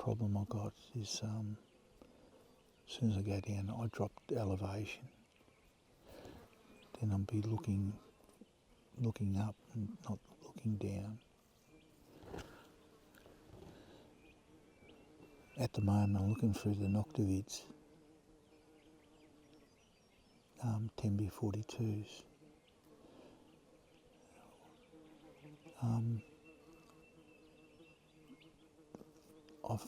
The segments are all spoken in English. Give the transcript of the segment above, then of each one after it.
problem I got is as soon as I go down, I drop the elevation. Then I'll be looking up and not looking down. At the moment, I'm looking through the noctivids, 10B42s. I've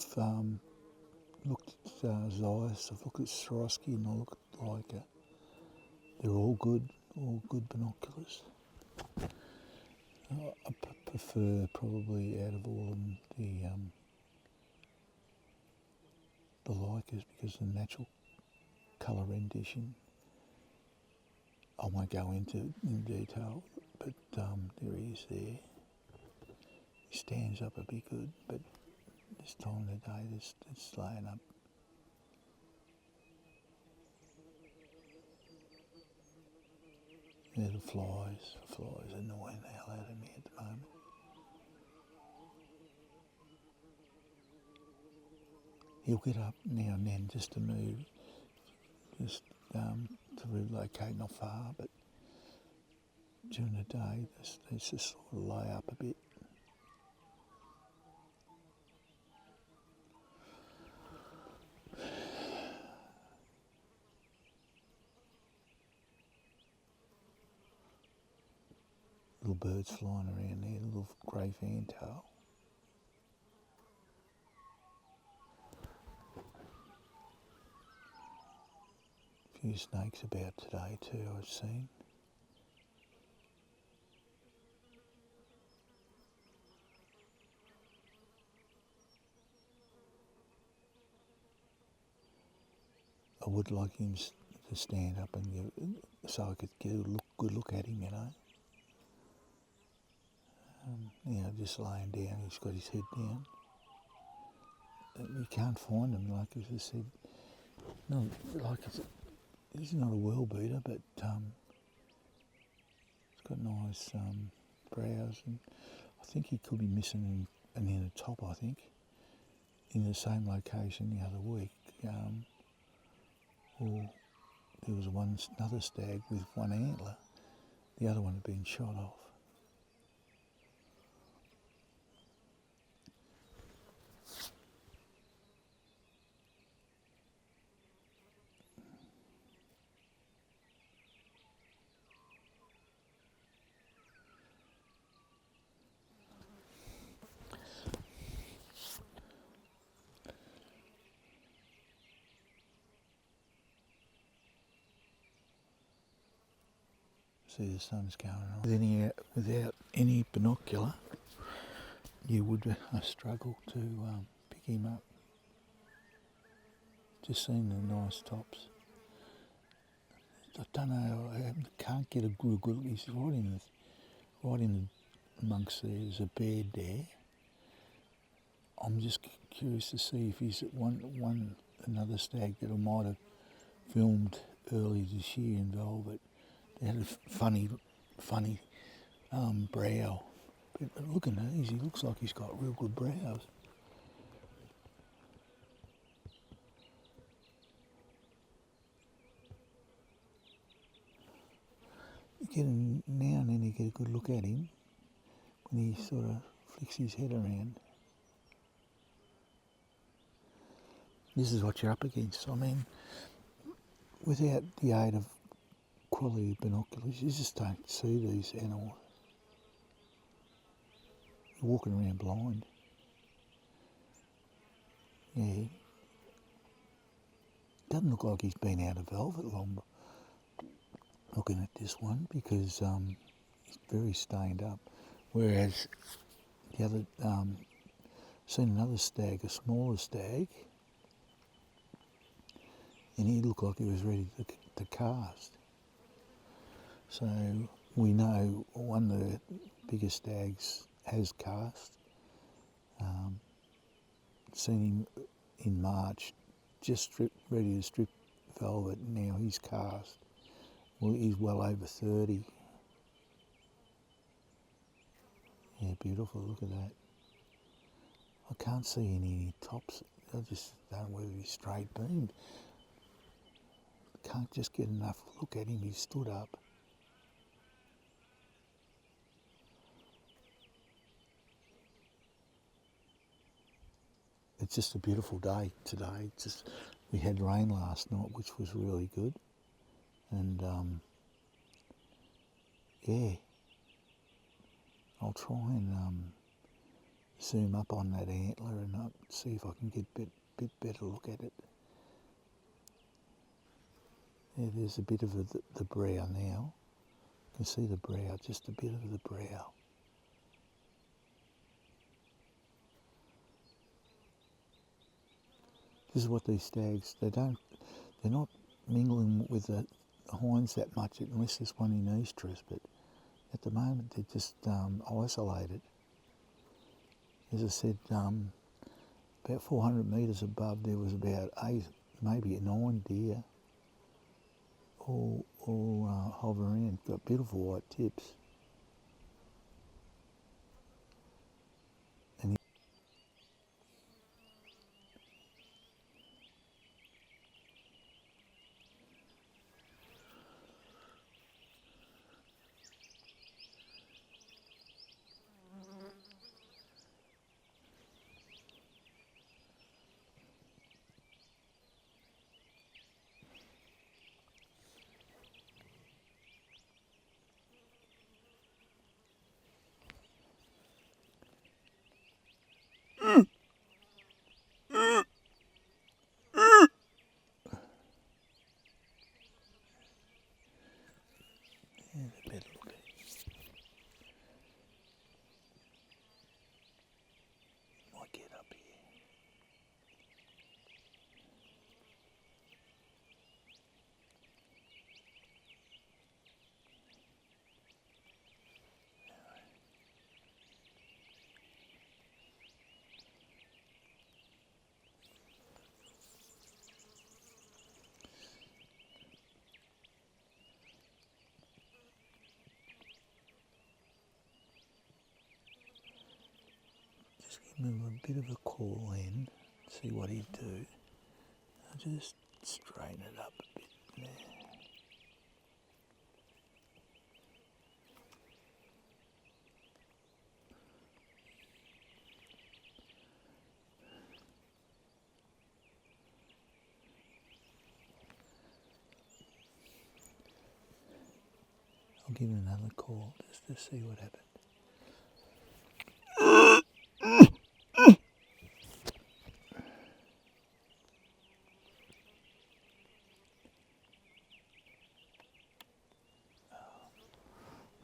looked at Zeiss, I've looked at Swarovski, and I look at Leica. They're all good binoculars. I prefer probably out of all of them the Leicas because of the natural colour rendition. I won't go into it in detail, but there he is there. He stands up a bit good, but this time of the day it's laying up. Yeah, the flies are annoying the hell out of me at the moment. He'll get up now and then just to move, just to relocate not far, but during the day it's just sort of lay up a bit. Little birds flying around there, little grey fantail. A few snakes about today too, I've seen. I would like him to stand up and so I could get a good look at him, you know. Just laying down, he's got his head down. You can't find him, like as I said. No, like he's not a world beater, but he's got nice brows, and I think he could be missing an inner top. I think in the same location the other week, or there was another stag with one antler. The other one had been shot off. See the sun's going on. Without any binocular, you would struggle to pick him up. Just seeing the nice tops. I don't know. I can't get a good look. He's right in amongst there. There's a bed there. I'm just curious to see if he's another stag that I might have filmed early this year in Velvet. They had a funny brow. But looking at these, he looks like he's got real good brows. Now and then you get a good look at him when he sort of flicks his head around. This is what you're up against. I mean, without the aid of quality binoculars, you just don't see these animals. You're walking around blind. Yeah. Doesn't look like he's been out of velvet long, looking at this one, because he's very stained up. Whereas the other, seen another stag, a smaller stag, and he looked like he was ready to cast. So we know one of the biggest stags has cast. Seen him in March, just ready to strip velvet. Now he's cast. Well, he's well over 30. Yeah, beautiful. Look at that. I I can't see any tops. I just don't know whether he's straight beamed. Can't just get enough look at him. He stood up. It's just a beautiful day today. We had rain last night, which was really good, and yeah, I'll try and zoom up on that antler and see if I can get a bit better look at it. Yeah, there's a bit of the brow now. You can see the brow, just a bit of the brow. This is what these stags, they're not mingling with the hinds that much unless there's one in estrus, but at the moment they're just isolated. As I said, about 400 metres above there was about 8, maybe 9 deer, all hovering, got beautiful white tips. And yeah, a better look at it. Might get up here. Just give him a bit of a call in, see what he'd do. I'll just straighten it up a bit there. I'll give him another call just to see what happens.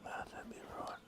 That'd be right.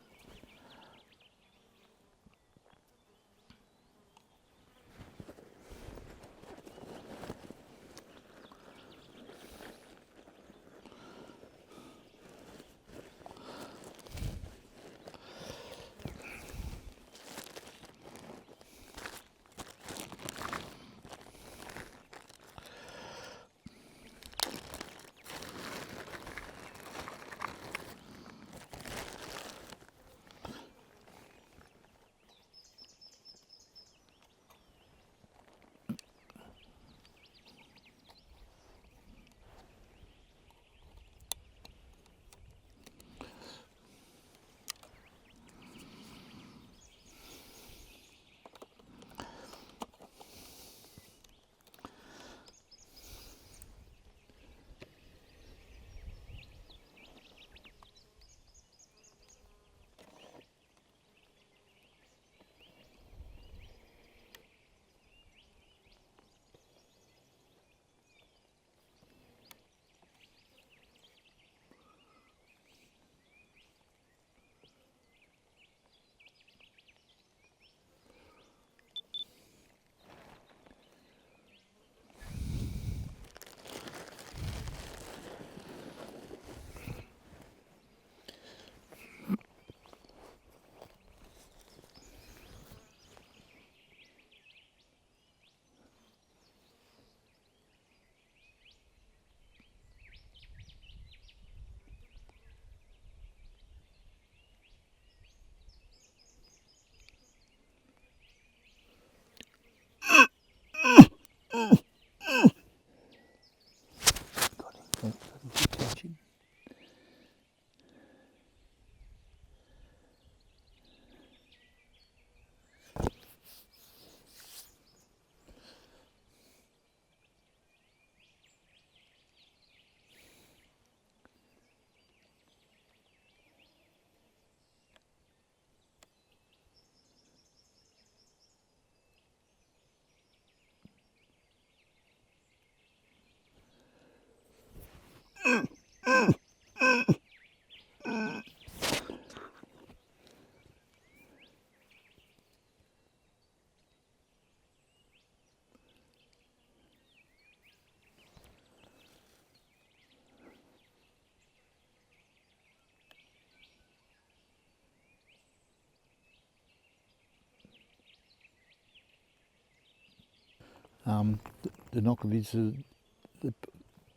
The Knockavids are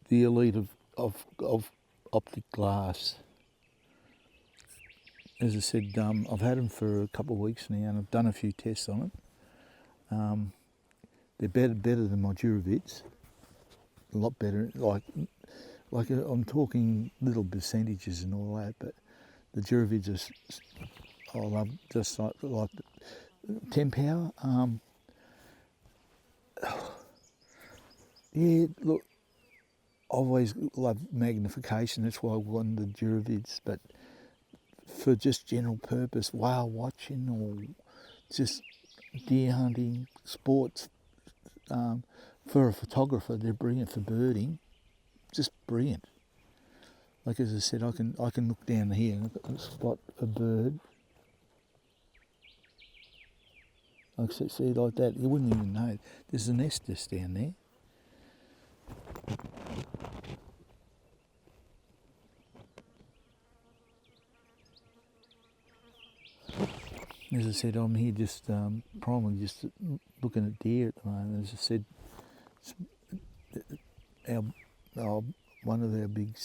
the elite of optic glass. As I said, I've had them for a couple of weeks now, and I've done a few tests on them. They're better than my Duravids, a lot better. Like I'm talking little percentages and all that, but the Duravids I love just like 10 power. Yeah, look, I always loved magnification. That's why I wanted the Duravids, but for just general purpose, whale watching or just deer hunting, sports, for a photographer, they're brilliant. For birding, just brilliant. Like as I said, I can look down here and spot a bird. Like see like that, you wouldn't even know. There's a nest just down there. As I said, I'm here just primarily just looking at deer at the moment. As I said, one of our big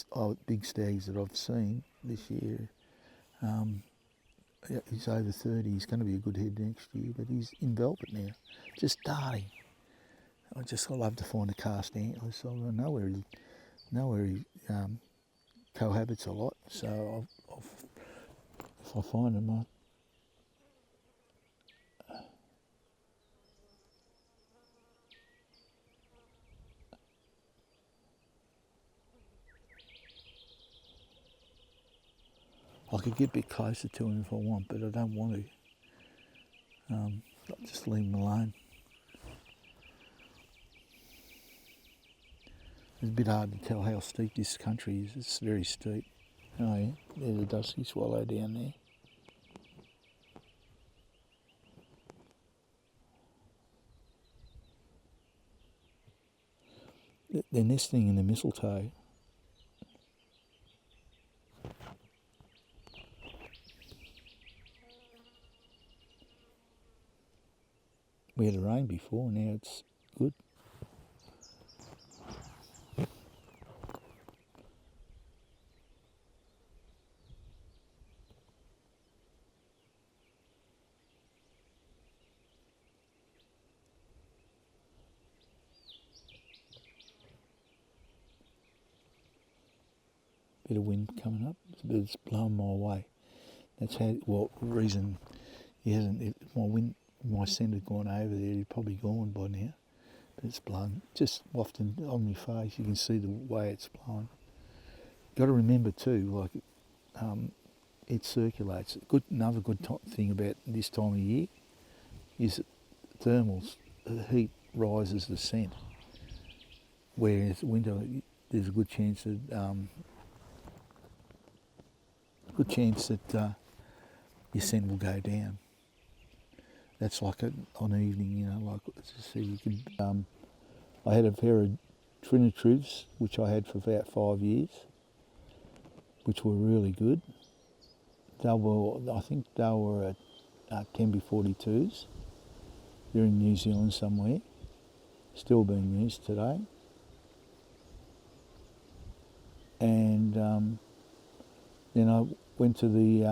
stags that I've seen this year, he's over 30. He's going to be a good head next year, but he's in velvet now, just starting. I love to find a cast antler, so I know where he cohabits a lot. So if I find him, I could get a bit closer to him if I want, but I don't want to. I'll just leave him alone. It's a bit hard to tell how steep this country is. It's very steep. Oh yeah, there's a dusky swallow down there. They're nesting in the mistletoe. We had a rain before, now it's good. Bit of wind coming up, it's blowing my way. That's how, well, the reason he hasn't, my scent had gone over there, he'd probably gone by now. But it's blowing, just wafting on my face, you can see the way it's blowing. Got to remember too, like, it circulates. Another good thing about this time of year is that thermals, the heat rises the scent. Whereas winter, there's a good chance that your scent will go down. That's like on an evening, you know, like to see you could. I had a pair of Trinitrivs, which I had for about 5 years, which were really good. I think they were at 10B42s. They're in New Zealand somewhere, still being used today. And then I went to the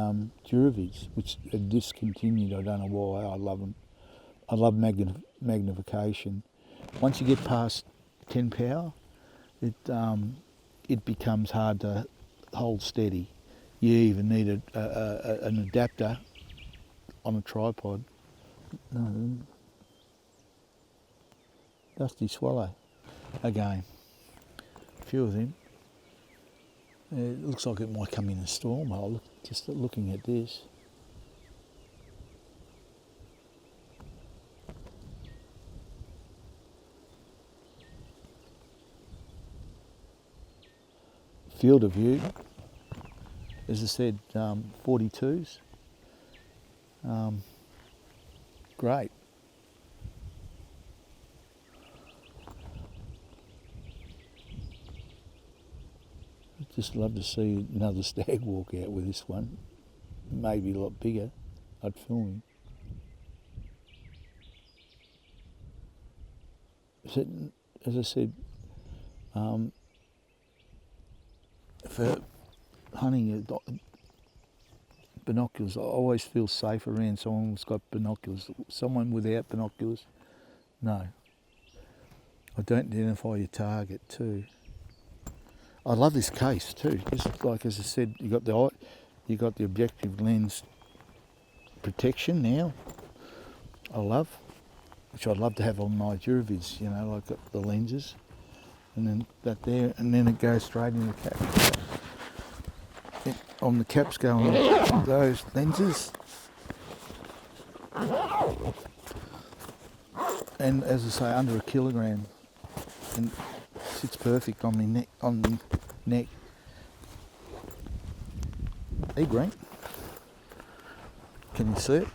Duravids, which are discontinued. I don't know why. I love them. I love magnification. Once you get past 10 power, it becomes hard to hold steady. You even need an adapter on a tripod. No, dusty swallow. Again, a few of them. It looks like it might come in a storm. Just looking at this. Field of view, as I said, 42s. Great. I'd just love to see another stag walk out with this one. Maybe a lot bigger. I'd film him. as I said, for hunting, binoculars, I always feel safe around someone who's got binoculars. Someone without binoculars, no. Identify your target too. I love this case too. Just like as I said, you got the objective lens protection now. Which I'd love to have on my Duravids, like the lenses, and then that there, and then it goes straight in the cap. On the caps going on those lenses, and as I say, under a kilogram, and sits perfect on my neck. Hey, Green, can you see it?